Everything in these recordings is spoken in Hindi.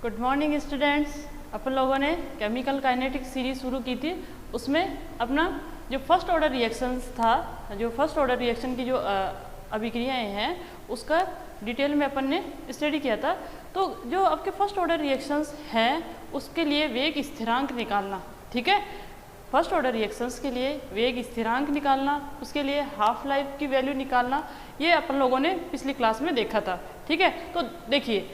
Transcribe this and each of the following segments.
Good morning students. अपन लोगों ने केमिकल काइनेटिक्स सीरीज शुरू की थी, उसमें अपना जो फर्स्ट ऑर्डर रिएक्शंस था, जो फर्स्ट ऑर्डर रिएक्शन की जो अभिक्रियाएं हैं उसका डिटेल में अपन ने स्टडी किया था। तो जो आपके फर्स्ट ऑर्डर रिएक्शंस हैं उसके लिए वेग स्थिरांक निकालना, ठीक है। फर्स्ट ऑर्डर रिएक्शंस के लिए वेग स्थिरांक निकालना, उसके लिए हाफ लाइफ की वैल्यू निकालना, ये अपन लोगों ने पिछली क्लास में देखा था, ठीक है। तो देखिए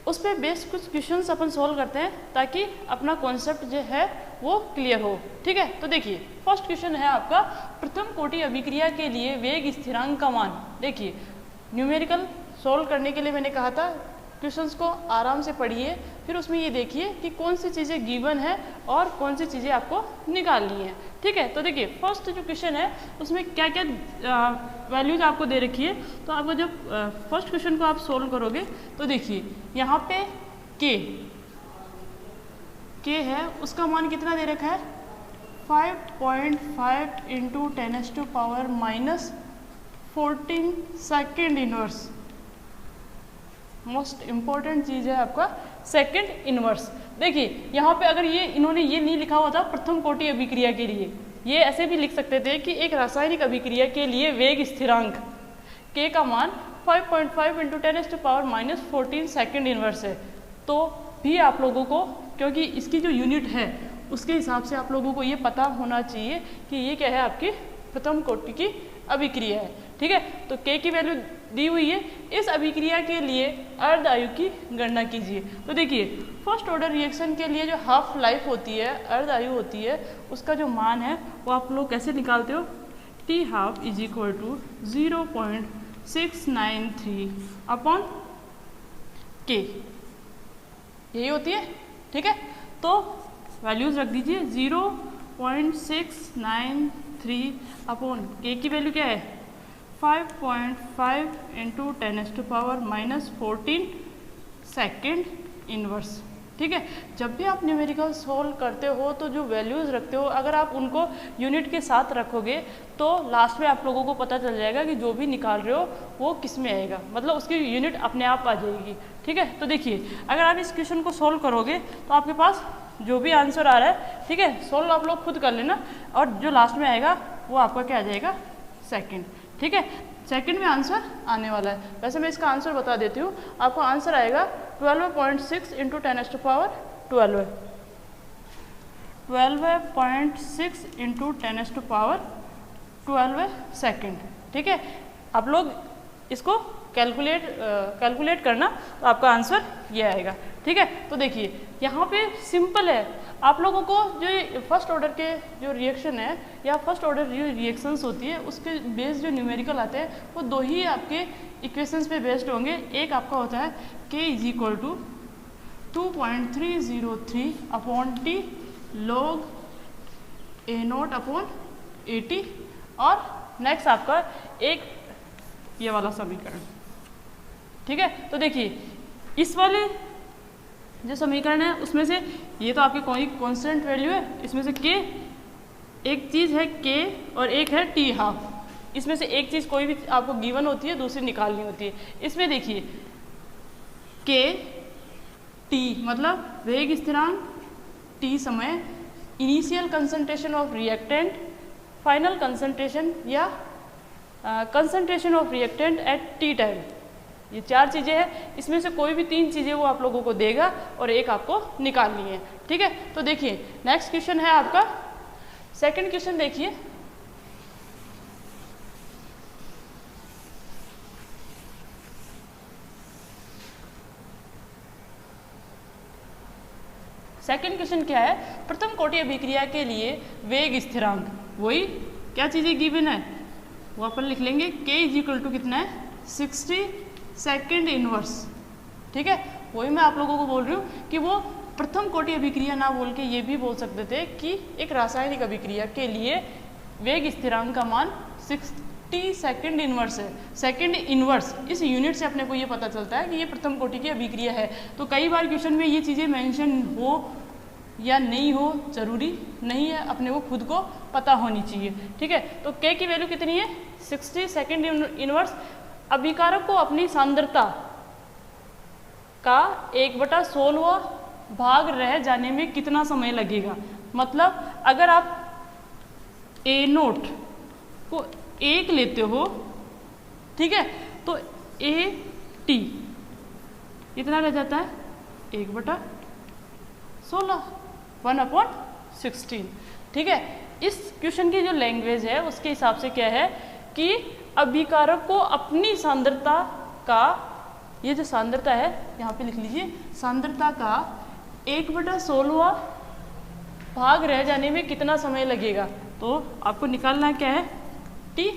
उस पर बेस्ड कुछ क्वेश्चंस अपन सोल्व करते हैं ताकि अपना कॉन्सेप्ट जो है वो क्लियर हो, ठीक है। तो देखिए फर्स्ट क्वेश्चन है आपका, प्रथम कोटि अभिक्रिया के लिए वेग स्थिरांक का मान। देखिए न्यूमेरिकल सोल्व करने के लिए मैंने कहा था क्वेश्चंस को आराम से पढ़िए, फिर उसमें ये देखिए कि कौन सी चीज़ें गिवन है और कौन सी चीज़ें आपको निकालनी है, ठीक है। तो देखिए फर्स्ट जो क्वेश्चन है उसमें क्या क्या वैल्यूज आपको दे रखी है। तो आपको जब फर्स्ट क्वेश्चन को आप सोल्व करोगे तो देखिए यहाँ पे के है, उसका मान कितना दे रखा है 5.5 into 10⁻⁻14 second inverse. Most important चीज़ है आपका सेकंड इनवर्स। देखिए यहाँ पे अगर ये इन्होंने ये नहीं लिखा हुआ था प्रथम कोटि अभिक्रिया के लिए, ये ऐसे भी लिख सकते थे कि एक रासायनिक अभिक्रिया के लिए वेग स्थिरांक के का मान 5.5 इंटू 10⁻⁻14 सेकेंड इनवर्स है। तो भी आप लोगों को, क्योंकि इसकी जो यूनिट है उसके हिसाब से आप लोगों को ये पता होना चाहिए कि ये क्या है, आपकी प्रथम कोटि की अभिक्रिया है, ठीक है। तो के की वैल्यू दी हुई है। इस अभिक्रिया के लिए अर्ध आयु की गणना कीजिए। तो देखिए फर्स्ट ऑर्डर रिएक्शन के लिए जो हाफ लाइफ होती है, अर्ध आयु होती है, उसका जो मान है वो आप लोग कैसे निकालते हो, t half is equal to 0.693 upon k, यही होती है, ठीक है। तो वैल्यूज रख दीजिए 0.693 अपॉन के की वैल्यू क्या है 5.5 इंटू 10⁻⁻14 सेकेंड इनवर्स, ठीक है। जब भी आप न्यूमेरिकल सोल्व करते हो तो जो वैल्यूज़ रखते हो अगर आप उनको यूनिट के साथ रखोगे तो लास्ट में आप लोगों को पता चल जाएगा कि जो भी निकाल रहे हो वो किस में आएगा, मतलब उसकी यूनिट अपने आप आ जाएगी, ठीक है। तो देखिए अगर आप इस क्वेश्चन को सोल्व करोगे तो आपके पास जो भी आंसर आ रहा है, ठीक है, सोल्व आप लोग खुद कर लेना और जो लास्ट में आएगा वो आपका क्या आ जाएगा सेकेंड, ठीक है। सेकंड में आंसर आने वाला है। वैसे मैं इसका आंसर बता देती हूँ, आपको आंसर आएगा 12.6 इंटू 10⁻12 है, 12.6 इंटू 10⁻12 सेकेंड, ठीक है। आप लोग इसको कैलकुलेट करना तो आपका आंसर ये आएगा, ठीक है। तो देखिए यहाँ पे सिंपल है, आप लोगों को जो फर्स्ट ऑर्डर के जो रिएक्शन है या फर्स्ट ऑर्डर जो रिएक्शंस होती है उसके बेस्ड जो न्यूमेरिकल आते हैं वो दो ही आपके इक्वेशंस पे बेस्ड होंगे। एक आपका होता है k is equal to 2.303 upon t log a0 upon at, और नेक्स्ट आपका एक ये वाला समीकरण, ठीक है। तो देखिए इस वाले जो समीकरण है उसमें से ये तो आपके कोई कांस्टेंट वैल्यू है, इसमें से के एक चीज़ है के और एक है टी हाफ, इसमें से एक चीज़ कोई भी आपको गिवन होती है, दूसरी निकालनी होती है। इसमें देखिए के टी मतलब वेग स्थिरांक, टी समय, initial concentration of reactant, final concentration या concentration of reactant at T time, ये चार चीज़ें हैं। इसमें से कोई भी तीन चीज़ें वो आप लोगों को देगा और एक आपको निकालनी है, ठीक है। तो देखिए नेक्स्ट क्वेश्चन है आपका सेकंड क्वेश्चन। देखिए सेकंड क्वेश्चन क्या है, प्रथम कोटि अभिक्रिया के लिए वेग स्थिरांक, वही क्या चीज़ें गिवन है वो अपन लिख लेंगे, k इज इक्वल टू कितना है 60 सेकेंड इनवर्स, ठीक है। वही मैं आप लोगों को बोल रही हूँ कि वो प्रथम कोटि अभिक्रिया ना बोल के ये भी बोल सकते थे कि एक रासायनिक अभिक्रिया के लिए वेग स्थिरांक का मान 60 सेकेंड इनवर्स है। सेकेंड इनवर्स इस यूनिट से अपने को ये पता चलता है कि ये प्रथम कोटि की अभिक्रिया है। तो कई बार क्वेश्चन में ये चीज़ें मेंशन हो या नहीं हो जरूरी नहीं है, अपने को खुद को पता होनी चाहिए, ठीक है। तो k की वैल्यू कितनी है 60 सेकेंड इनवर्स। अभिकारक को अपनी सांद्रता का 1/16 भाग रह जाने में कितना समय लगेगा। मतलब अगर आप ए नोट को 1 लेते हो, ठीक है, तो ए टी इतना रह जाता है 1/16, 1/16। ठीक है, इस क्वेश्चन की जो लैंग्वेज है उसके हिसाब से क्या है कि अभिकारक को अपनी सांद्रता का, ये जो सांद्रता है यहाँ पे लिख लीजिए, सांद्रता का 1/16 भाग रह जाने में कितना समय लगेगा। तो आपको निकालना क्या है, टी,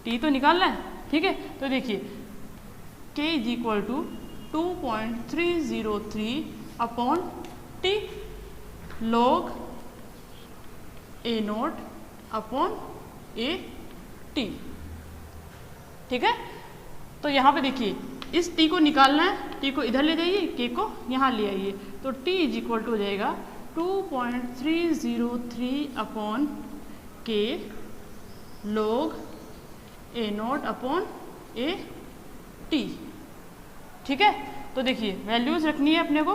टी तो निकालना है। ठीक है, तो देखिए k = 2.303/t log A0/AT। ठीक है, तो यहाँ पे देखिए इस t को निकालना है, t को इधर ले जाइए, k को यहाँ ले आइए, तो t = हो जाएगा 2.303/k log A0/AT। ठीक है, तो देखिए वैल्यूज रखनी है अपने को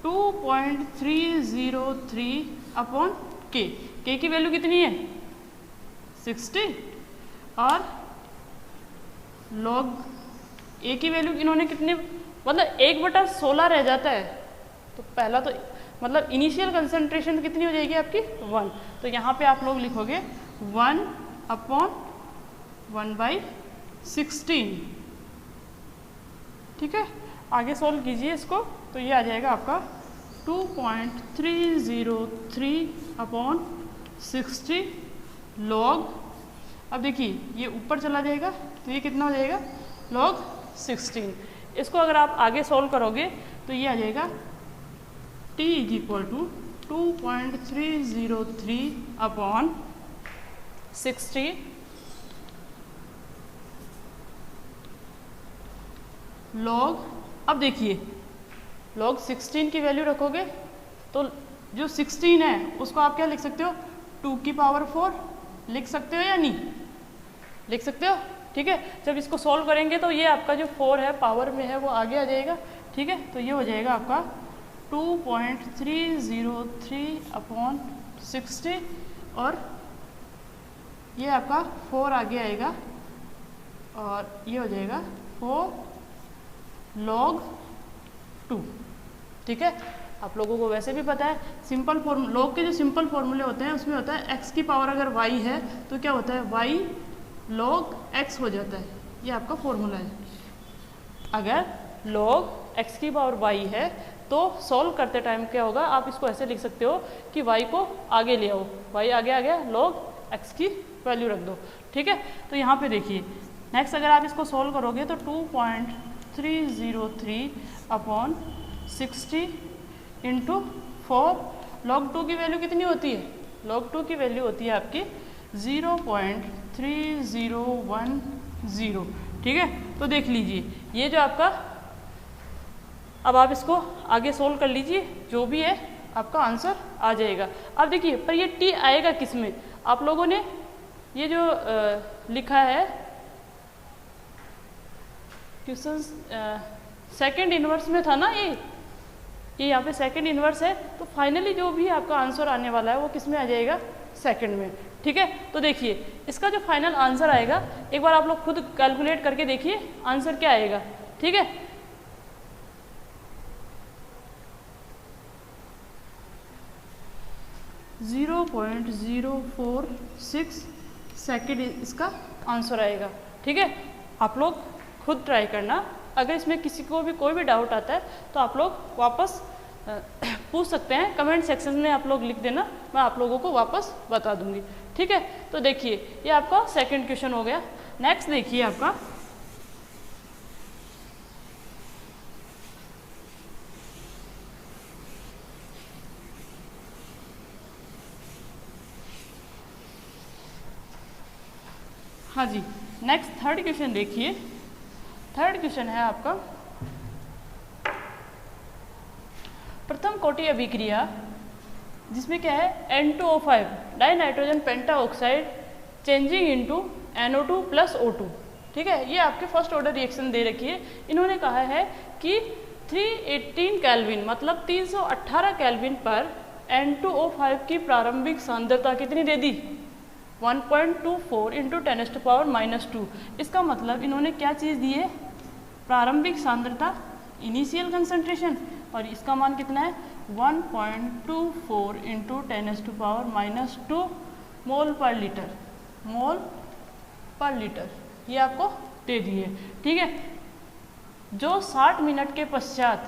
2.303/k, k की वैल्यू कितनी है 60 और log a की वैल्यू इन्होंने कितने, मतलब 1/16 रह जाता है। तो पहला तो मतलब इनिशियल कंसंट्रेशन कितनी हो जाएगी आपकी 1, तो यहाँ पे आप लोग लिखोगे 1/1/16। ठीक है, आगे सॉल्व कीजिए इसको, तो ये आ जाएगा आपका 2.303/60 log, अब देखिए ये ऊपर चला जाएगा तो ये कितना हो जाएगा log 16। इसको अगर आप आगे सॉल्व करोगे तो ये आ जाएगा t = 2.303/60 log, अब देखिए log 16 की वैल्यू रखोगे तो जो 16 है उसको आप क्या लिख सकते हो, 2⁴ लिख सकते हो या नहीं लिख सकते हो। ठीक है, जब इसको सॉल्व करेंगे तो ये आपका जो 4 है पावर में है वो आगे आ जाएगा। ठीक है, तो ये हो जाएगा आपका 2.303/60 और ये आपका 4 आगे आएगा और ये हो जाएगा 4 log 2। ठीक है, आप लोगों को वैसे भी पता है सिंपल लॉग के जो सिंपल फॉर्मूले होते हैं उसमें होता है x की पावर अगर y है तो क्या होता है y log x हो जाता है, ये आपका फॉर्मूला है। अगर log x की पावर y है तो सॉल्व करते टाइम क्या होगा, आप इसको ऐसे लिख सकते हो कि y को आगे ले आओ, y आगे आ गया, log x की वैल्यू रख दो। ठीक है, तो यहाँ पे देखिए नेक्स्ट अगर आप इसको सॉल्व करोगे तो 2.303/60 इंटू 4, log 2 की वैल्यू कितनी होती है, log 2 की वैल्यू होती है आपकी 0.3010। ठीक है, तो देख लीजिए ये जो आपका, अब आप इसको आगे सोल्व कर लीजिए, जो भी है आपका आंसर आ जाएगा। अब देखिए पर ये t आएगा किस में, आप लोगों ने ये जो लिखा है क्वेश्चन सेकंड इनवर्स में था ना, ये यहाँ पे सेकंड इनवर्स है, तो फाइनली जो भी आपका आंसर आने वाला है वो किस में आ जाएगा, सेकंड में। ठीक है, तो देखिए इसका जो फाइनल आंसर आएगा एक बार आप लोग खुद कैलकुलेट करके देखिए आंसर क्या आएगा। ठीक है, .046 सेकेंड इसका आंसर आएगा। ठीक है, आप लोग खुद ट्राई करना, अगर इसमें किसी को भी कोई भी डाउट आता है तो आप लोग वापस पूछ सकते हैं, कमेंट सेक्शन में आप लोग लिख देना, मैं आप लोगों को वापस बता दूंगी। ठीक है, तो देखिए ये आपका सेकंड क्वेश्चन हो गया। नेक्स्ट देखिए आपका हाँ जी, नेक्स्ट थर्ड क्वेश्चन देखिए। थर्ड क्वेश्चन है आपका प्रथम कोटि अभिक्रिया जिसमें क्या है N2O5 डाई नाइट्रोजन पेंटा oxide changing into NO2 plus O2। ठीक है, ये आपके फर्स्ट ऑर्डर रिएक्शन दे रखी है। इन्होंने कहा है कि 318 केल्विन मतलब 318 केल्विन पर N2O5 की प्रारंभिक सांद्रता कितनी दे दी? 1.24 इंटू 10⁻⁻²। इसका मतलब इन्होंने क्या चीज़ दी है? प्रारंभिक सांद्रता, इनिशियल कंसंट्रेशन, और इसका मान कितना है? 1.24 इंटू 10⁻⁻² मोल पर लीटर, मोल पर लीटर ये आपको दे दिए। ठीक है, जो 60 मिनट के पश्चात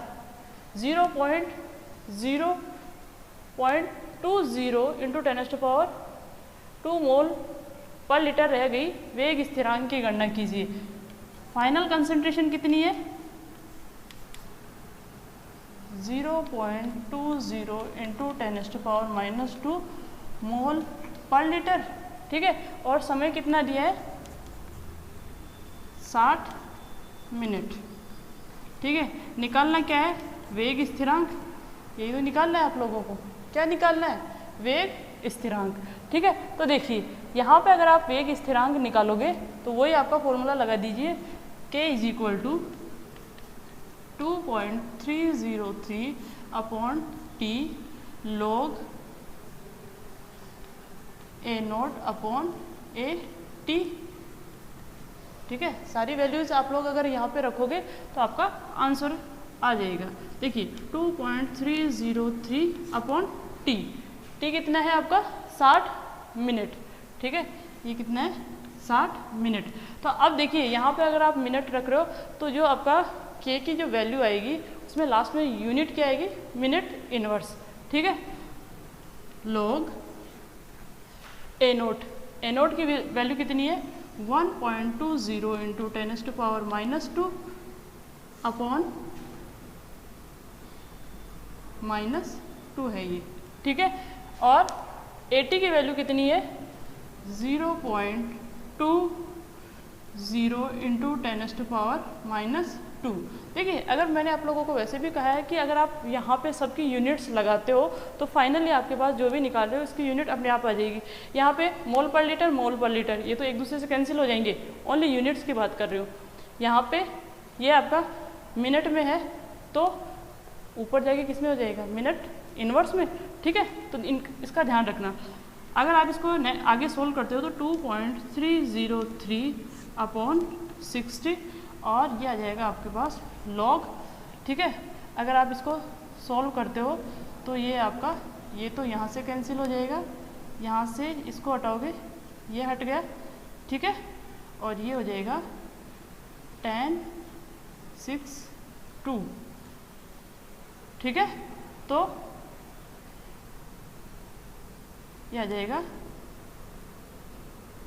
0.20 इंटू 10⁻² मोल पर लीटर रह गई, वेग स्थिरांक की गणना कीजिए। फाइनल कंसंट्रेशन कितनी है? 0.20 इंटू 10⁻⁻² मोल पर लीटर। ठीक है, और समय कितना दिया है? 60 मिनट। ठीक है, निकालना क्या है? वेग स्थिरांक, यही तो निकालना है आप लोगों को। क्या निकालना है? वेग स्थिरांक। ठीक है, तो देखिए यहाँ पे अगर आप वेग स्थिरांक निकालोगे तो वही आपका फॉर्मूला लगा दीजिए, k is equal to 2.303 upon t log A0 upon AT। ठीक है, सारी वैल्यूज आप लोग अगर यहाँ पे रखोगे तो आपका आंसर आ जाएगा। देखिए 2.303 अपॉन टी, टी कितना है आपका? 60 मिनट। ठीक है, ये कितना है? 60 मिनट। तो अब देखिए यहाँ पे अगर आप मिनट रख रहे हो तो जो आपका के की जो वैल्यू आएगी उसमें लास्ट में यूनिट क्या आएगी? Minute inverse. ठीक है, log A0, A0 की वैल्यू कितनी है? 1.20 इंटू 10⁻⁻² अपॉन -2 है ये। ठीक है, और AT की वैल्यू कितनी है? 0.20 इंटू 10⁻⁻²। देखिए अगर मैंने आप लोगों को वैसे भी कहा है कि अगर आप यहाँ पे सबकी यूनिट्स लगाते हो तो फाइनली आपके पास जो भी निकाल रहे हो उसकी यूनिट अपने आप आ जाएगी। यहाँ पे मोल पर लीटर, मोल पर लीटर ये तो एक दूसरे से कैंसिल हो जाएंगे, ओनली यूनिट्स की बात कर रही हूँ। यहाँ पे ये आपका मिनट में है तो ऊपर जाके किस में हो जाएगा? मिनट इनवर्स में। ठीक है, तो इसका ध्यान रखना। अगर आप इसको आगे सोल्व करते हो तो 2.303 अपॉन 60 और ये आ जाएगा आपके पास लॉग। ठीक है, अगर आप इसको सॉल्व करते हो तो ये आपका, ये तो यहाँ से कैंसिल हो जाएगा, यहाँ से इसको हटाओगे ये हट गया। ठीक है, और ये हो जाएगा 10/6/2। ठीक है, तो ये आ जाएगा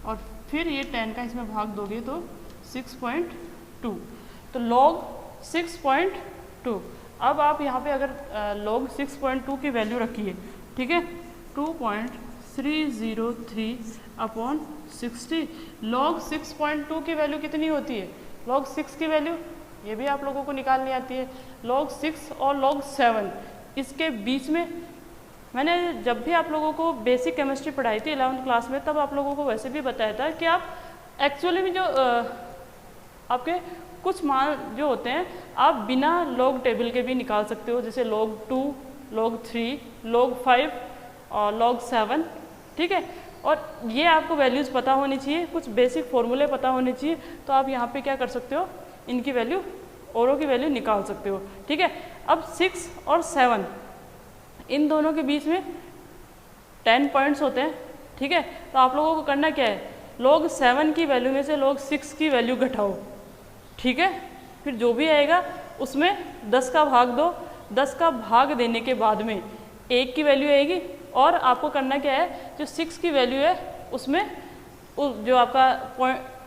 और फिर ये 10 का इसमें भाग दोगे तो 6.2, तो log 6.2। अब आप यहाँ पे अगर log 6.2 की वैल्यू रखिए। ठीक है, 2.303 अपॉन 60। log 6.2 की वैल्यू कितनी होती है? log 6 की वैल्यू ये भी आप लोगों को निकालनी आती है। log 6 और log 7 इसके बीच में मैंने जब भी आप लोगों को बेसिक केमिस्ट्री पढ़ाई थी 11th क्लास में, तब आप लोगों को वैसे भी बताया था कि आप एक्चुअली में जो आपके कुछ मान जो होते हैं आप बिना log टेबल के भी निकाल सकते हो, जैसे log 2, log 3, log 5 और log 7। ठीक है, और ये आपको वैल्यूज़ पता होनी चाहिए, कुछ बेसिक फॉर्मूले पता होने चाहिए, तो आप यहाँ पे क्या कर सकते हो? इनकी वैल्यू, औरों की वैल्यू निकाल सकते हो। ठीक है, अब 6 और 7 इन दोनों के बीच में 10 पॉइंट्स होते हैं। ठीक है, तो आप लोगों को करना क्या है? log 7 की वैल्यू में से log 6 की वैल्यू घटाओ। ठीक है, फिर जो भी आएगा उसमें 10 का भाग दो। 10 का भाग देने के बाद में 1 की वैल्यू आएगी, और आपको करना क्या है? जो 6 की वैल्यू है उसमें जो आपका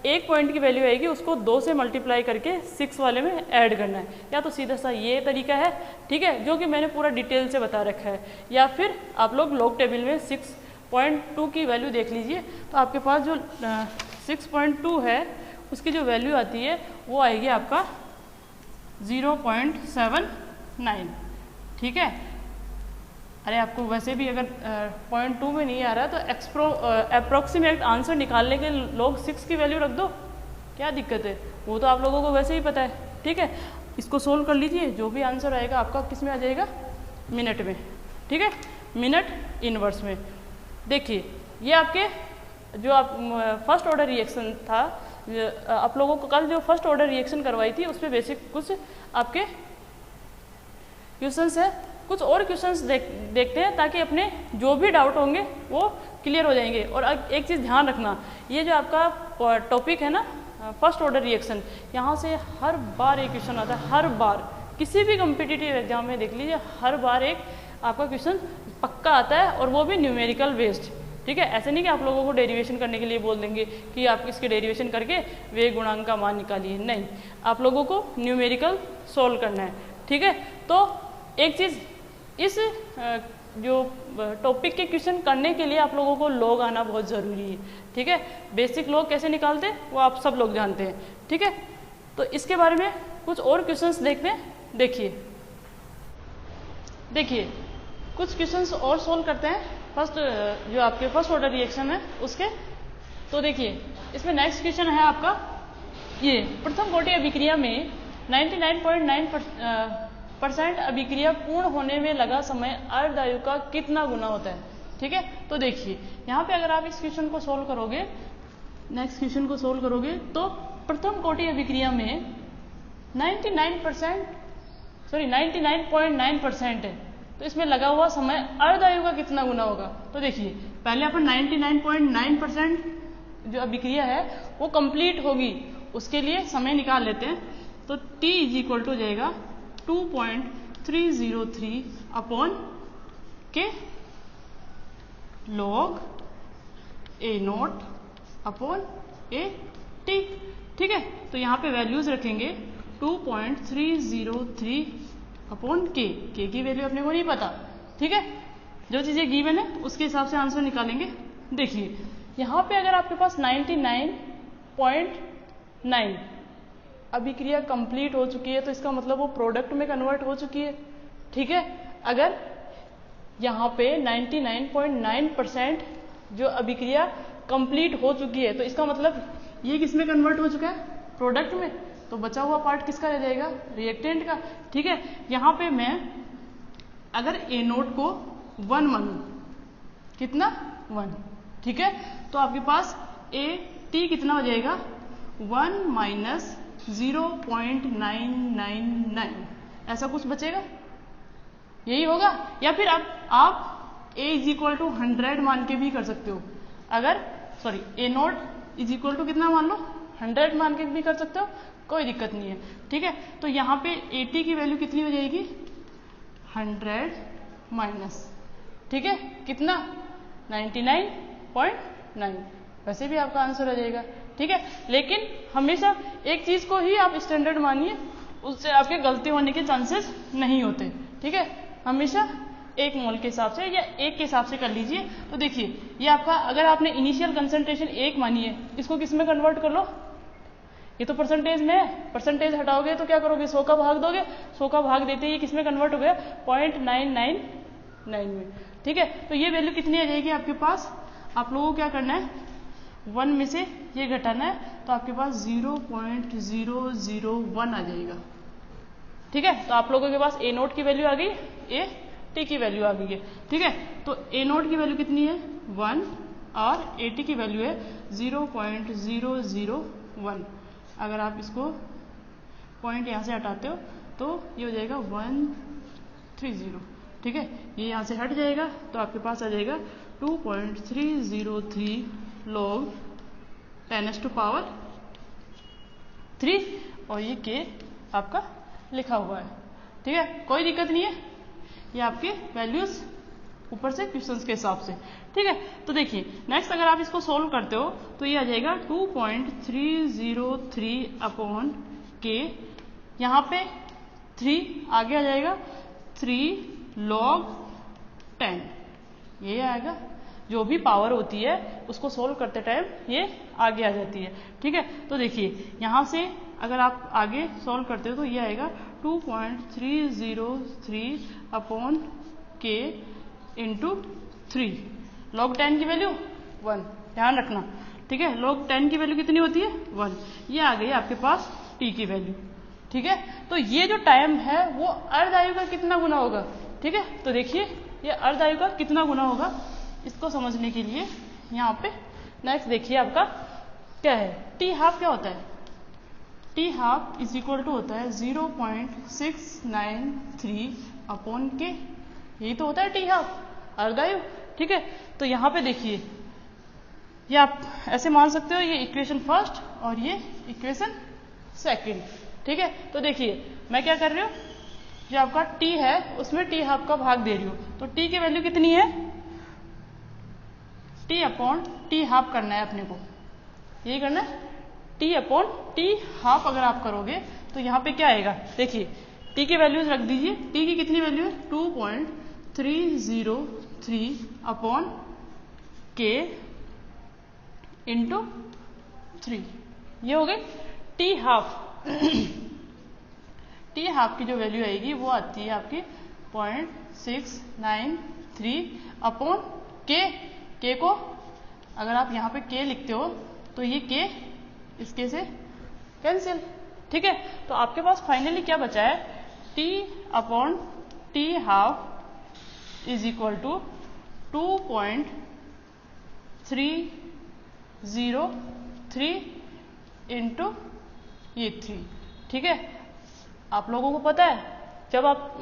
एक पॉइंट की वैल्यू आएगी उसको 2 से मल्टीप्लाई करके 6 वाले में ऐड करना है। या तो सीधा सा ये तरीका है, ठीक है, जो कि मैंने पूरा डिटेल से बता रखा है, या फिर आप लोग log टेबल में 6.2 की वैल्यू देख लीजिए। तो आपके पास जो 6.2 है उसकी जो वैल्यू आती है वो आएगी आपका 0.79। ठीक है, अरे आपको वैसे भी अगर 0.2 में नहीं आ रहा तो अप्रोक्सीमेट आंसर निकालने के log 6 की वैल्यू रख दो, क्या दिक्कत है? वो तो आप लोगों को वैसे ही पता है। ठीक है, इसको सोल्व कर लीजिए, जो भी आंसर आएगा आपका किस में आ जाएगा, मिनट में। ठीक है, मिनट इनवर्स में। देखिए ये आपके जो आप फर्स्ट ऑर्डर रिएक्शन था, आप लोगों को कल जो फर्स्ट ऑर्डर रिएक्शन करवाई थी उसमें बेसिक कुछ आपके क्वेश्चंस है, कुछ और क्वेश्चंस देखते हैं ताकि अपने जो भी डाउट होंगे वो क्लियर हो जाएंगे। और एक चीज़ ध्यान रखना, ये जो आपका टॉपिक है ना फर्स्ट ऑर्डर रिएक्शन, यहाँ से हर बार एक क्वेश्चन आता है, हर बार किसी भी कम्पिटिटिव एग्जाम में देख लीजिए, हर बार एक आपका क्वेश्चन पक्का आता है और वो भी न्यूमेरिकल बेस्ड। ठीक है, ऐसे नहीं कि आप लोगों को डेरिवेशन करने के लिए बोल देंगे कि आप इसके डेरिवेशन करके वे गुणांक का मान निकालिए, नहीं, आप लोगों को न्यूमेरिकल सोल्व करना है। ठीक है, तो एक चीज़, इस जो टॉपिक के क्वेश्चन करने के लिए आप लोगों को लॉग आना बहुत ज़रूरी है। ठीक है, बेसिक लॉग कैसे निकालते हैं वो आप सब लोग जानते हैं। ठीक है, तो इसके बारे में कुछ और क्वेश्चंस देखते हैं। देखिए कुछ क्वेश्चंस और सोल्व करते हैं फर्स्ट, जो आपके फर्स्ट ऑर्डर रिएक्शन है उसके। तो देखिए इसमें नेक्स्ट क्वेश्चन है आपका, ये प्रथम कोटि अभिक्रिया में 99.9% अभिक्रिया पूर्ण होने में लगा समय अर्धायु का कितना गुना होता है। ठीक है, तो देखिए यहाँ पे अगर आप इस क्वेश्चन को सोल्व करोगे, नेक्स्ट क्वेश्चन को सोल्व करोगे, तो प्रथम कोटि अभिक्रिया में 99.9% है, तो इसमें लगा हुआ समय अर्धायु का कितना गुना होगा। तो देखिए पहले अपन 99.9% जो अभिक्रिया है वो कंप्लीट होगी, उसके लिए समय निकाल लेते हैं। तो t इज इक्वल टू जाएगा 2.303 अपॉन के log a0 upon a t। ठीक है, तो यहाँ पे वैल्यूज रखेंगे 2.303 अपॉन के की वैल्यू अपने को नहीं पता। ठीक है, जो चीज़ें गिवन है उसके हिसाब से आंसर निकालेंगे। देखिए यहाँ पे अगर आपके पास 99.9 अभिक्रिया कंप्लीट हो चुकी है तो इसका मतलब वो प्रोडक्ट में कन्वर्ट हो चुकी है। ठीक है, अगर यहाँ पे 99.9% जो अभिक्रिया कंप्लीट हो चुकी है तो इसका मतलब ये किस में कन्वर्ट हो चुका है, प्रोडक्ट में, तो बचा हुआ पार्ट किसका रह जाएगा, रिएक्टेंट का। ठीक है, यहाँ पे मैं अगर ए नोट को 1 मानूं, कितना 1, ठीक है, तो आपके पास ए टी कितना हो जाएगा 1 माइनस 0.999, ऐसा कुछ बचेगा, यही होगा। या फिर आप ए इज इक्वल टू 100 मान के भी कर सकते हो, अगर sorry a naught is equal to कितना मान लो 100 मान के भी कर सकते हो, कोई दिक्कत नहीं है। ठीक है, तो यहाँ पे 80 की वैल्यू कितनी हो जाएगी 100 माइनस, ठीक है, कितना 99.9, वैसे भी आपका आंसर आ जाएगा। ठीक है, लेकिन हमेशा एक चीज को ही आप स्टैंडर्ड मानिए, उससे आपके गलती होने के चांसेस नहीं होते। ठीक है, हमेशा 1 मोल के हिसाब से या 1 के हिसाब से कर लीजिए। तो देखिए ये आपका, अगर आपने इनिशियल कंसंट्रेशन 1 मानी है, इसको किस में कन्वर्ट कर लो, ये तो परसेंटेज में है, परसेंटेज हटाओगे तो क्या करोगे 100 का भाग दोगे, 100 का भाग देते ही किस में कन्वर्ट हो गया 0.999 में। ठीक है, तो ये वैल्यू कितनी आ जाएगी आपके पास, आप लोगों को क्या करना है 1 में से ये घटाना है, तो आपके पास 0.001 आ जाएगा। ठीक है, तो आप लोगों के पास ए नोट की वैल्यू आ गई, ए टी की वैल्यू आ गई है। ठीक है, तो ए नोट की वैल्यू कितनी है 1 और ए टी की वैल्यू है 0.001। अगर आप इसको पॉइंट यहाँ से हटाते हो तो ये हो जाएगा 130। ठीक है, ये यहाँ से हट जाएगा तो आपके पास आ जाएगा 2.303 log 10⁻³ और ये के आपका लिखा हुआ है। ठीक है, कोई दिक्कत नहीं है, ये आपके वैल्यूज ऊपर से क्वेश्चंस के हिसाब से। ठीक है, तो देखिए नेक्स्ट अगर आप इसको सोल्व करते हो तो ये आ जाएगा 2.303 अपॉन के, यहाँ पे 3 आगे आ जाएगा 3 log 10, ये आएगा, जो भी पावर होती है उसको सोल्व करते टाइम ये आगे आ जाती है। ठीक है, तो देखिए यहाँ से अगर आप आगे सोल्व करते हो तो ये आएगा 2.303 अपॉन के इंटू 3, log 10 की वैल्यू 1, ध्यान रखना। ठीक है, log 10 की वैल्यू कितनी होती है 1, ये आ गई आपके पास t की वैल्यू। ठीक है। तो ये जो टाइम है वो अर्ध आयु का कितना गुना होगा, ठीक है। तो देखिए ये अर्ध आयु का कितना गुना होगा, इसको समझने के लिए यहाँ पे नेक्स्ट देखिए आपका क्या है, टी हाफ क्या होता है, t half is equal to होता है 0.693 अपॉन के, यही तो होता है टी हाफ, अर्धायु, ठीक है। तो यहाँ पे देखिए ये आप ऐसे मान सकते हो, ये इक्वेशन फर्स्ट और ये इक्वेशन सेकंड, ठीक है। तो देखिए मैं क्या कर रही हूँ, जो आपका टी है उसमें टी हाफ का भाग दे रही हूँ, तो टी की वैल्यू कितनी है, टी अपॉन टी हाफ करना है अपने को, यही करना है, टी अपॉन टी हाफ अगर आप करोगे तो यहाँ पे क्या आएगा, देखिए टी की वैल्यूज रख दीजिए, टी की कितनी वैल्यू है 2.303 अपॉन के इंटू 3, ये हो गई टी हाफ। टी हाफ की जो वैल्यू आएगी वो आती है आपकी 0.693 अपॉन के को अगर आप यहाँ पे के लिखते हो तो ये के इसके से कैंसिल, ठीक है। तो आपके पास फाइनली क्या बचा है, t upon t half is equal to 2.303 into ये 3, ठीक है। आप लोगों को पता है जब आप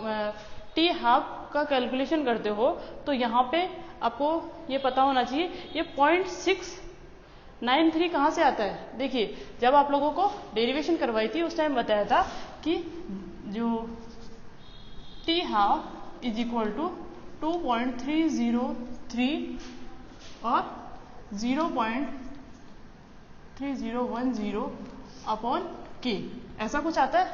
टी हाफ का कैलकुलेशन करते हो तो यहाँ पे आपको ये पता होना चाहिए ये 0.693 कहाँ से आता है। देखिए जब आप लोगों को डेरिवेशन करवाई थी उस टाइम बताया था कि जो T half is equal to 2.303 और 0.3010 अपॉन के, ऐसा कुछ आता है,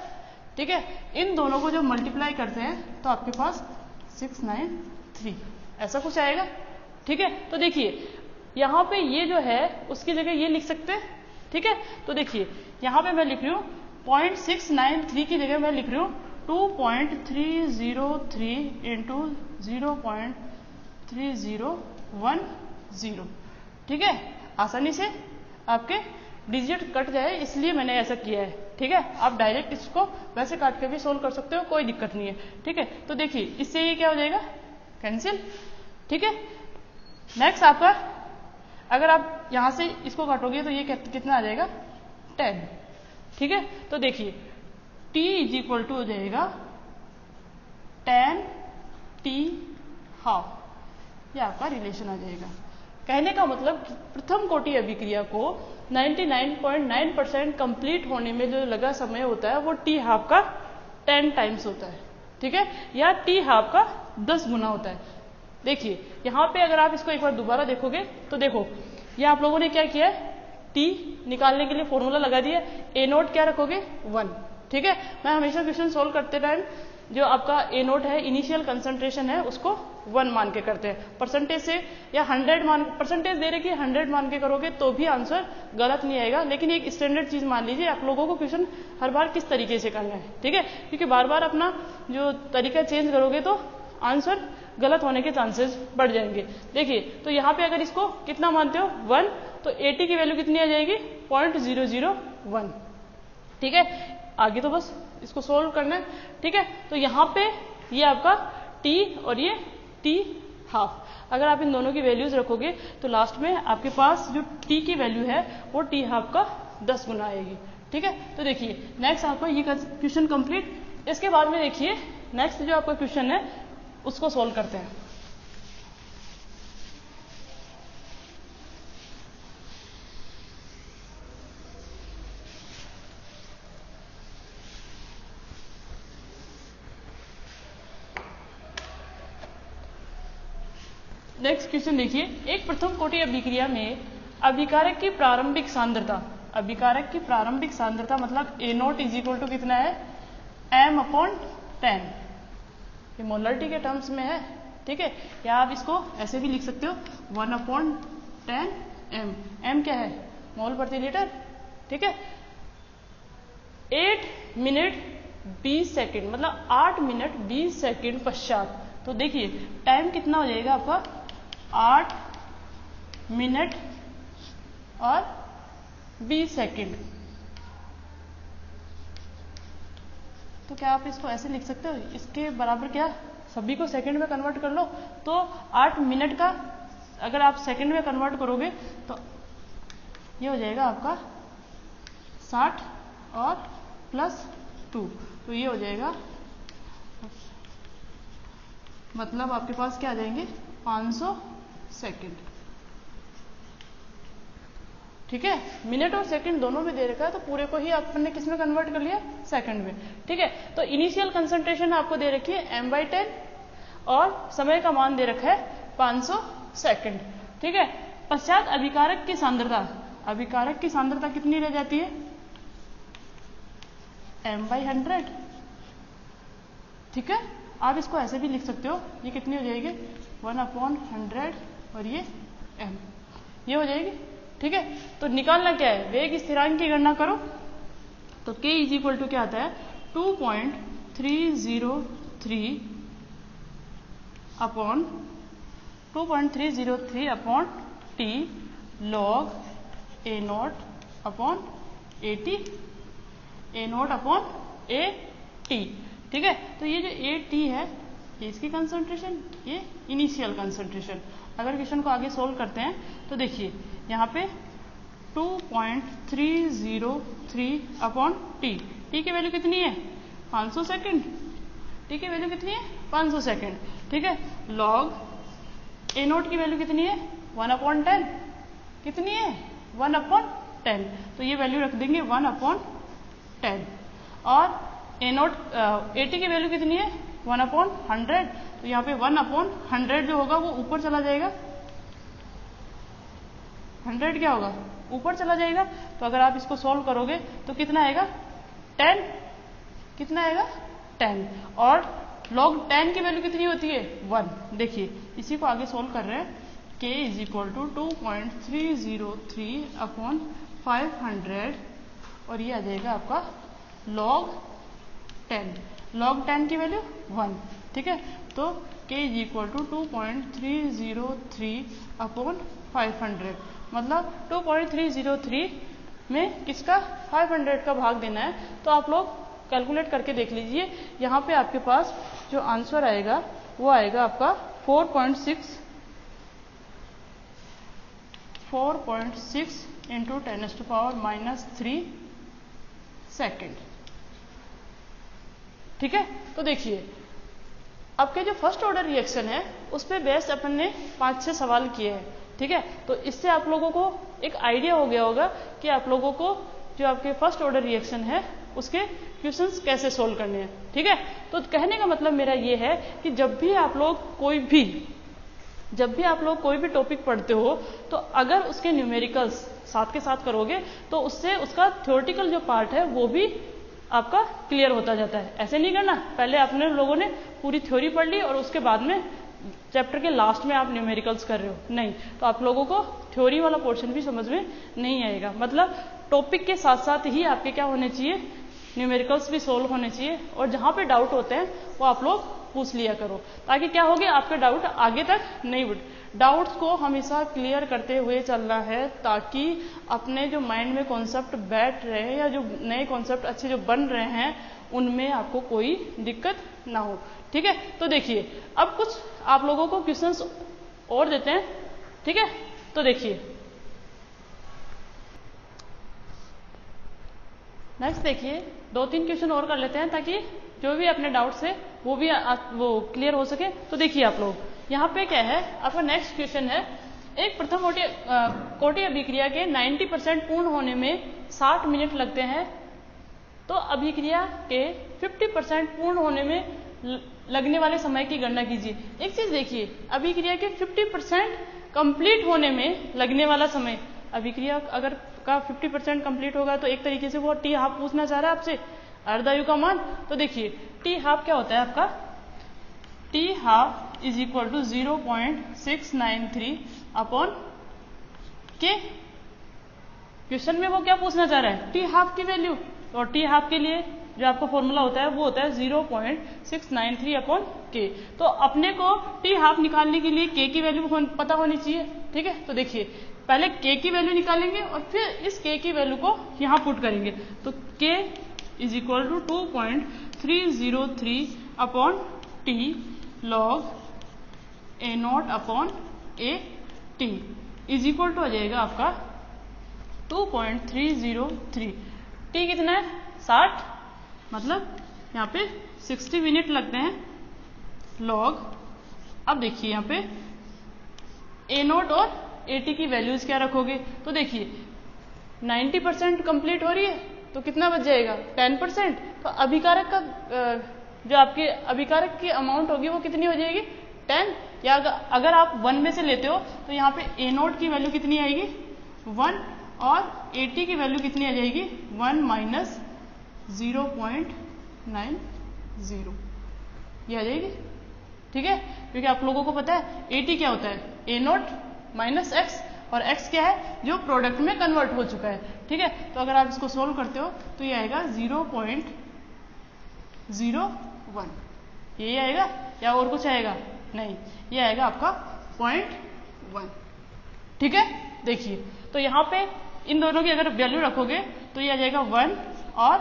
ठीक है। इन दोनों को जब मल्टीप्लाई करते हैं तो आपके पास 693 ऐसा कुछ आएगा, ठीक है। तो देखिए यहाँ पे ये जो है उसकी जगह ये लिख सकते हैं, ठीक है। तो देखिए यहाँ पे मैं लिख रही हूँ 0.693 की जगह मैं लिख रही हूँ 2.303 इंटू 0.3010, ठीक है। आसानी से आपके डिजिट कट जाए इसलिए मैंने ऐसा किया है, ठीक है। आप डायरेक्ट इसको वैसे काट के भी सोल्व कर सकते हो, कोई दिक्कत नहीं है, ठीक है। तो देखिए इससे ये क्या हो जाएगा, कैंसिल, ठीक है। नेक्स्ट आपका अगर आप यहाँ से इसको काटोगे तो ये कितना आ जाएगा 10, ठीक है। तो देखिए t इज इक्वल टू हो जाएगा 10 टी हाफ, ये आपका रिलेशन आ जाएगा। कहने का मतलब प्रथम कोटि अभिक्रिया को 99.9% कंप्लीट होने में जो लगा समय होता है वो टी हाफ का 10 टाइम्स होता है, ठीक है, या टी हाफ का 10 गुना होता है। देखिए यहाँ पे अगर आप इसको एक बार दोबारा देखोगे तो देखो ये आप लोगों ने क्या किया है, टी निकालने के लिए फॉर्मूला लगा दिया, ए नोट क्या रखोगे 1, ठीक है। मैं हमेशा क्वेश्चन सोल्व करते टाइम जो आपका ए नोट है इनिशियल कंसंट्रेशन है उसको 1 मान के करते हैं, परसेंटेज से या 100 मान, परसेंटेज दे रहे कि 100 मान के करोगे तो भी आंसर गलत नहीं आएगा, लेकिन एक स्टैंडर्ड चीज मान लीजिए आप लोगों को क्वेश्चन हर बार किस तरीके से करना है, ठीक है। क्योंकि बार बार अपना जो तरीका चेंज करोगे तो आंसर गलत होने के चांसेस बढ़ जाएंगे। देखिए तो यहाँ पे अगर इसको कितना मानते हो 1, तो 80 की वैल्यू कितनी आ जाएगी 0.001, ठीक है। आगे तो बस इसको सोल्व करना है, ठीक है। तो यहाँ पे ये आपका t और ये t हाफ, अगर आप इन दोनों की वैल्यूज रखोगे तो लास्ट में आपके पास जो t की वैल्यू है वो t हाफ का 10 गुना आएगी, ठीक है। तो देखिए नेक्स्ट आपका ये क्वेश्चन कंप्लीट। इसके बाद में देखिए नेक्स्ट जो आपका क्वेश्चन है उसको सोल्व करते हैं। नेक्स्ट क्वेश्चन देखिए, एक प्रथम कोटि अभिक्रिया में अभिकारक की प्रारंभिक सांद्रता, अभिकारक की प्रारंभिक सांद्रता मतलब ए नोट इज इक्वल टू कितना है m/10, ये मोलरिटी के टर्म्स में है, ठीक है। या आप इसको ऐसे भी लिख सकते हो 1/10 m, m क्या है मोल प्रति लीटर, ठीक है। 8 मिनट 20 सेकेंड मतलब 8 मिनट 20 सेकेंड पश्चात, तो देखिए टाइम कितना हो जाएगा आपका 8 मिनट और 20 सेकेंड, तो क्या आप इसको ऐसे लिख सकते हो, इसके बराबर क्या, सभी को सेकंड में कन्वर्ट कर लो, तो 8 मिनट का अगर आप सेकंड में कन्वर्ट करोगे तो ये हो जाएगा आपका 60 और +2, तो ये हो जाएगा, मतलब आपके पास क्या आ जाएंगे 500 सेकंड। ठीक है, मिनट और सेकंड दोनों में दे रखा है, तो पूरे को ही आपने किस में कन्वर्ट कर लिया, सेकंड में। ठीक है, तो इनिशियल कंसंट्रेशन आपको दे रखी है m/10 और समय का मान दे रखा है 500 सेकंड। ठीक है, पश्चात अभिकारक की सांद्रता, अभिकारक की सांद्रता कितनी रह जाती है, m/100। ठीक है, आप इसको ऐसे भी लिख सकते हो, ये कितनी हो जाएगी 1/100 और ये m, ये हो जाएगी। ठीक है, तो निकालना क्या है, वेग स्थिरांक की गणना करो, तो k = क्या आता है 2.303 upon 2.303 upon t log a0 upon at, a0 upon at। ठीक है, तो ये जो at है ये इसकी कंसंट्रेशन, ये इनिशियल कंसंट्रेशन। अगर क्वेश्चन को आगे सोल्व करते हैं तो देखिए यहाँ पे 2.303 अपॉन टी, टी की वैल्यू कितनी है 500 सेकंड, टी की वैल्यू कितनी है 500 सेकंड। ठीक है, लॉग a0 की वैल्यू कितनी है 1/10, कितनी है 1/10, तो ये वैल्यू रख देंगे 1/10, और a0 at की वैल्यू कितनी है 1/100, तो यहाँ पे 1/100 जो होगा वो ऊपर चला जाएगा, 100 क्या होगा ऊपर चला जाएगा, तो अगर आप इसको सॉल्व करोगे तो कितना आएगा 10, कितना आएगा 10, और log 10 की वैल्यू कितनी होती है 1। देखिए इसी को आगे सॉल्व कर रहे हैं, k = 2.303 अपॉन 500 और ये आ जाएगा आपका log 10, log 10 की वैल्यू 1। ठीक है, तो k = 2.303 अपॉन 500, मतलब 2.303 में किसका 500 का भाग देना है, तो आप लोग कैलकुलेट करके देख लीजिए। यहाँ पे आपके पास जो आंसर आएगा वो आएगा आपका 4.6 इंटू 10⁻³ सेकेंड। ठीक है, तो देखिए आपके जो फर्स्ट ऑर्डर रिएक्शन है उस पर बेस अपन ने 5-6 सवाल किए हैं। ठीक है, तो इससे आप लोगों को एक आइडिया हो गया होगा कि आप लोगों को जो आपके फर्स्ट ऑर्डर रिएक्शन है उसके क्वेश्चंस कैसे सोल्व करने हैं। ठीक है, तो कहने का मतलब मेरा ये है कि जब भी आप लोग कोई भी टॉपिक पढ़ते हो तो अगर उसके न्यूमेरिकल्स साथ के साथ करोगे तो उससे उसका थ्योरेटिकल जो पार्ट है वो भी आपका क्लियर होता जाता है। ऐसे नहीं करना, पहले अपने लोगों ने पूरी थ्योरी पढ़ ली और उसके बाद में चैप्टर के लास्ट में आप न्यूमेरिकल्स कर रहे हो, नहीं, तो आप लोगों को थ्योरी वाला पोर्शन भी समझ में नहीं आएगा। मतलब टॉपिक के साथ साथ ही आपके क्या होने चाहिए, न्यूमेरिकल्स भी सोल्व होने चाहिए, और जहाँ पे डाउट होते हैं वो आप लोग पूछ लिया करो, ताकि क्या होगे आपके डाउट आगे तक नहीं बढ़े। डाउट्स को हमेशा क्लियर करते हुए चलना है, ताकि अपने जो माइंड में कॉन्सेप्ट बैठ रहे हैं या जो नए कॉन्सेप्ट अच्छे जो बन रहे हैं उनमें आपको कोई दिक्कत ना हो। ठीक है, तो देखिए अब कुछ आप लोगों को क्वेश्चंस और देते हैं। ठीक है, तो देखिए नेक्स्ट देखिए 2-3 क्वेश्चन और कर लेते हैं ताकि जो भी अपने डाउट्स है वो भी वो क्लियर हो सके। तो देखिए आप लोग यहाँ पे क्या है, आपका नेक्स्ट क्वेश्चन है, एक प्रथम कोटि अभिक्रिया के 90% पूर्ण होने में 60 मिनट लगते हैं, तो अभिक्रिया के 50% पूर्ण होने में लगने वाले समय की गणना कीजिए। एक चीज देखिए, अभिक्रिया के 50% कंप्लीट होने में लगने वाला समय, अभिक्रिया अगर का 50% कंप्लीट होगा तो एक तरीके से वो टी हाफ पूछना चाह रहा है आपसे, अर्धायु का मान। तो देखिए टी हाफ क्या होता है आपका, टी हाफ = 0.693 अपॉन के। क्वेश्चन में वो क्या पूछना चाह रहा है, टी हाफ की वैल्यू, और टी हाफ के लिए जो आपका फॉर्मूला होता है वो होता है 0.693 अपॉन के। तो अपने को टी हाफ निकालने के लिए के की वैल्यू पता होनी चाहिए। ठीक है, तो देखिए पहले के की वैल्यू निकालेंगे और फिर इस के की वैल्यू को यहाँ पुट करेंगे, तो के = 2.303 upon t log a naught upon a t is equal to आ जाएगा आपका 2.303। टी कितना है 60, मतलब यहाँ पे 60 मिनट लगते हैं लॉग। अब देखिए यहाँ पे ए नोट और ए टी की वैल्यूज क्या रखोगे, तो देखिए 90% कंप्लीट हो रही है तो कितना बच जाएगा 10%। तो अभिकारक का जो आपके अभिकारक की अमाउंट होगी वो कितनी हो जाएगी 10, या अगर आप 1 में से लेते हो तो यहाँ पे ए नोट की वैल्यू कितनी आएगी 1 और ए टी की वैल्यू कितनी आ जाएगी 1 माइनस 0.90 ये आ जाएगी। ठीक है, क्योंकि आप लोगों को पता है ए टी क्या होता है ए नोट माइनस एक्स, और x क्या है जो प्रोडक्ट में कन्वर्ट हो चुका है। ठीक है, तो अगर आप इसको सोल्व करते हो तो ये आएगा 0.01, यही आएगा या और कुछ आएगा नहीं, ये आएगा आपका 0.1। ठीक है, देखिए तो यहाँ पे इन दोनों की अगर वैल्यू रखोगे तो ये आ जाएगा 1 और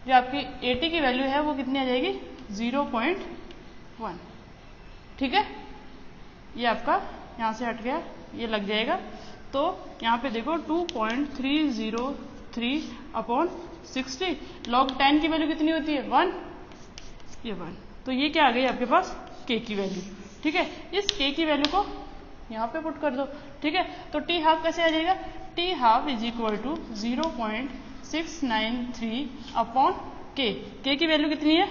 जो आपकी AT की वैल्यू है वो कितनी आ जाएगी 0.1। ठीक है, ये आपका यहाँ से हट गया, ये लग जाएगा। तो यहाँ पे देखो 2.303 अपॉन 60 लॉग 10 की वैल्यू कितनी होती है 1, ये 1। तो ये क्या आ गई आपके पास k की वैल्यू। ठीक है, इस k की वैल्यू को यहाँ पे पुट कर दो। ठीक है, तो t हाफ कैसे आ जाएगा, t half is equal to 0.693 upon k की वैल्यू कितनी है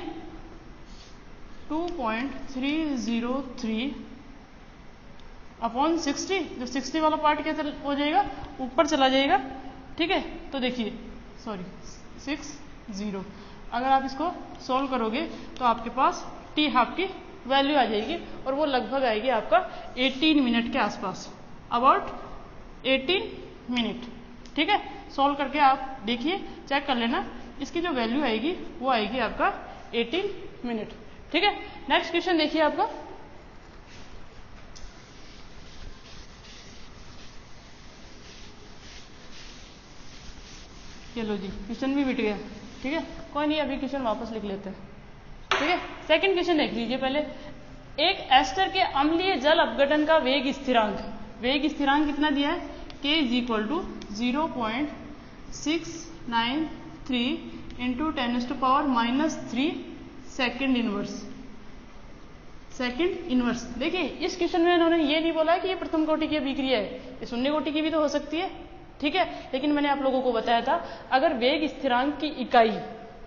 2.303 अपॉन 60, जो 60 वाला पार्ट क्या हो जाएगा ऊपर चला जाएगा। ठीक है, तो देखिए 60, अगर आप इसको सॉल्व करोगे तो आपके पास टी हाफ की वैल्यू आ जाएगी और वो लगभग आएगी आपका 18 मिनट के आसपास, अबाउट 18 मिनट। ठीक है, सॉल्व करके आप देखिए, चेक कर लेना, इसकी जो वैल्यू आएगी वो आएगी आपका 18 मिनट। ठीक है, नेक्स्ट क्वेश्चन देखिए आपका, चलो जी क्वेश्चन भी मिट गया। ठीक है, कोई नहीं, अभी क्वेश्चन वापस लिख लेते हैं। ठीक है, सेकंड क्वेश्चन देख लीजिए पहले। एक एस्टर के अम्लीय जल अपघटन का वेग स्थिरांक कितना दिया है k is equal to 0.693 into 10⁻³ second inverse. देखिए इस क्वेश्चन में इन्होंने ये नहीं बोला कि ये प्रथम कोटि की अभिक्रिया है, ये शून्य कोटि की भी तो हो सकती है। ठीक है, लेकिन मैंने आप लोगों को बताया था अगर वेग स्थिरांक की इकाई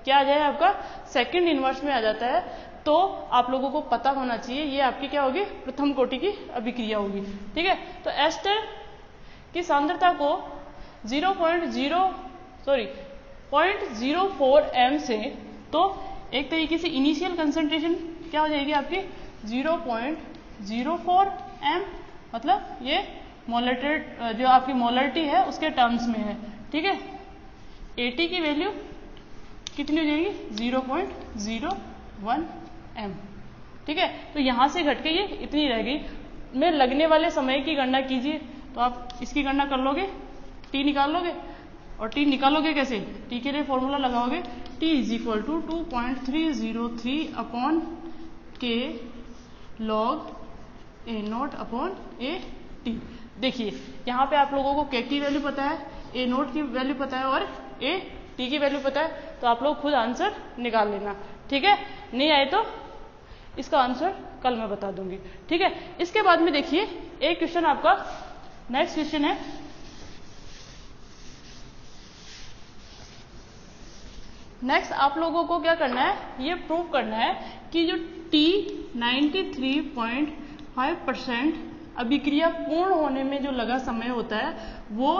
क्या आ जाए आपका सेकंड इनवर्स में आ जाता है तो आप लोगों को पता होना चाहिए ये आपकी क्या होगी प्रथम कोटि की अभिक्रिया होगी। ठीक है, तो एस्टर की सांद्रता को 0.04 m से, तो एक तरीके से इनिशियल कंसंट्रेशन क्या हो जाएगी आपकी 0.04 m, मतलब ये मोलरेटेड जो आपकी मोलरिटी है उसके टर्म्स में है। ठीक है, AT की वैल्यू कितनी हो जाएगी 0.01 m। ठीक है, तो यहां से घट के ये इतनी रह गई। में लगने वाले समय की गणना कीजिए, तो आप इसकी गणना कर लोगे, T निकाल लोगे, और T निकालोगे कैसे, T के लिए फॉर्मूला लगाओगे, T is equal to 2.303 upon k log A not upon AT। देखिए यहाँ पे आप लोगों को k की वैल्यू पता है, A नोट की वैल्यू पता है और AT की वैल्यू पता है, तो आप लोग खुद आंसर निकाल लेना। ठीक है, नहीं आए तो इसका आंसर कल मैं बता दूंगी। ठीक है, इसके बाद में देखिए एक क्वेश्चन आपका नेक्स्ट क्वेश्चन है, नेक्स्ट आप लोगों को क्या करना है, ये प्रूव करना है कि जो T 93.5% अभिक्रिया पूर्ण होने में जो लगा समय होता है वो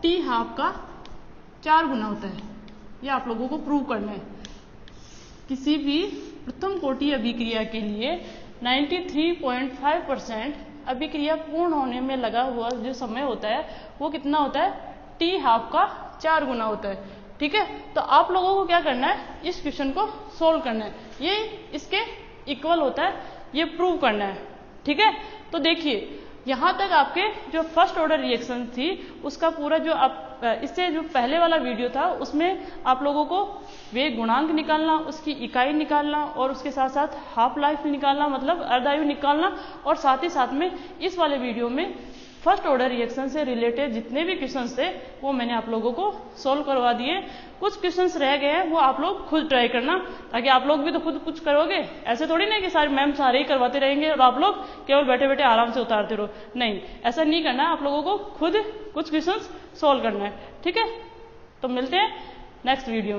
T हाफ का 4 गुना होता है। ये आप लोगों को प्रूव करना है। किसी भी प्रथम कोटि अभिक्रिया के लिए 93.5% अभिक्रिया पूर्ण होने में लगा हुआ जो समय होता है वो कितना होता है, T हाफ का 4 गुना होता है। ठीक है, तो आप लोगों को क्या करना है, इस क्वेश्चन को सोल्व करना है, ये इसके इक्वल होता है, ये प्रूव करना है। ठीक है, तो देखिए यहाँ तक आपके जो फर्स्ट ऑर्डर रिएक्शन थी उसका पूरा जो आप इससे जो पहले वाला वीडियो था उसमें आप लोगों को वेग गुणांक निकालना, उसकी इकाई निकालना और उसके साथ साथ हाफ लाइफ निकालना, मतलब अर्धायु निकालना, और साथ ही साथ में इस वाले वीडियो में फर्स्ट ऑर्डर रिएक्शन से रिलेटेड जितने भी क्वेश्चंस थे वो मैंने आप लोगों को सॉल्व करवा दिए। कुछ क्वेश्चंस रह गए हैं वो आप लोग खुद ट्राई करना, ताकि आप लोग भी तो खुद कुछ करोगे। ऐसे थोड़ी ना कि सारे मैम सारे ही करवाते रहेंगे और आप लोग केवल बैठे बैठे आराम से उतारते रहो, नहीं, ऐसा नहीं करना है। आप लोगों को खुद कुछ क्वेश्चंस सॉल्व करना है, ठीक है। तो मिलते हैं नेक्स्ट वीडियो में।